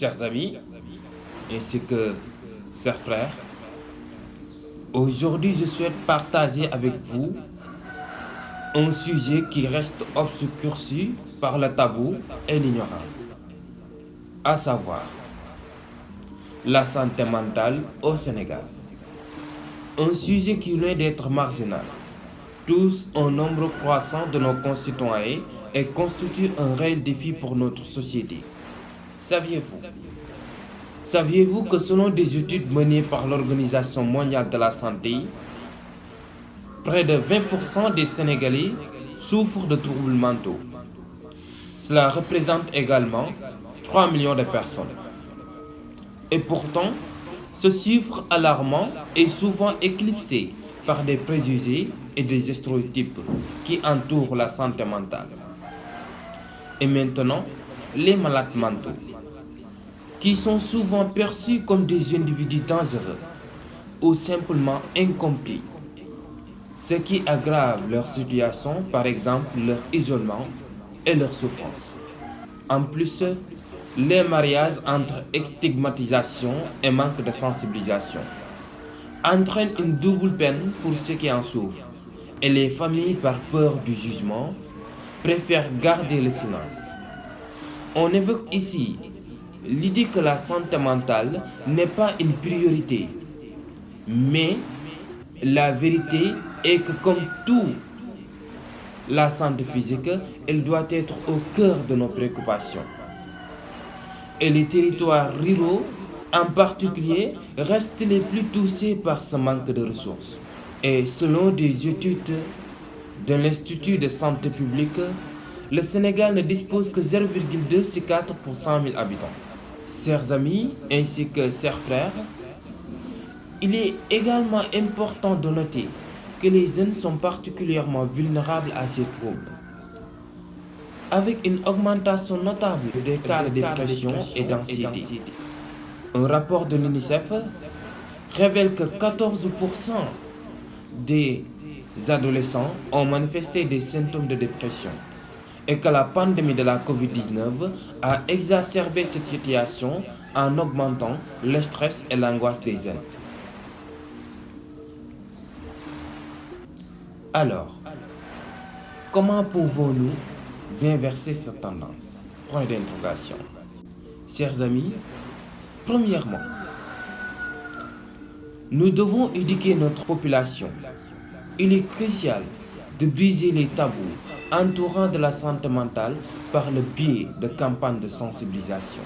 Chers amis, ainsi que chers frères, aujourd'hui je souhaite partager avec vous un sujet qui reste obscurci par le tabou et l'ignorance, à savoir la santé mentale au Sénégal. Un sujet qui, loin d'être marginal, touche un nombre croissant de nos concitoyens et constitue un réel défi pour notre société. Saviez-vous que selon des études menées par l'Organisation mondiale de la santé, près de 20% des Sénégalais souffrent de troubles mentaux. Cela représente également 3 millions de personnes. Et pourtant, ce chiffre alarmant est souvent éclipsé par des préjugés et des stéréotypes qui entourent la santé mentale. Et maintenant, les malades mentaux, qui sont souvent perçus comme des individus dangereux ou simplement incompris, ce qui aggrave leur situation, par exemple leur isolement et leur souffrance. En plus, les mariages entre stigmatisation et manque de sensibilisation entraînent une double peine pour ceux qui en souffrent, et les familles, par peur du jugement, préfèrent garder le silence. On évoque ici l'idée que la santé mentale n'est pas une priorité, mais la vérité est que comme tout, la santé physique, elle doit être au cœur de nos préoccupations. Et les territoires ruraux, en particulier, restent les plus touchés par ce manque de ressources. Et selon des études de l'Institut de santé publique, le Sénégal ne dispose que 0,2 psychiatres pour 100 000 habitants. Chers amis ainsi que chers frères, il est également important de noter que les jeunes sont particulièrement vulnérables à ces troubles, avec une augmentation notable des cas de dépression et d'anxiété. Un rapport de l'UNICEF révèle que 14% des adolescents ont manifesté des symptômes de dépression et que la pandémie de la COVID-19 a exacerbé cette situation en augmentant le stress et l'angoisse des jeunes. Alors, comment pouvons-nous inverser cette tendance? Point d'interrogation. Chers amis, premièrement, nous devons éduquer notre population. Il est crucial de briser les tabous entourant de la santé mentale par le biais de campagnes de sensibilisation.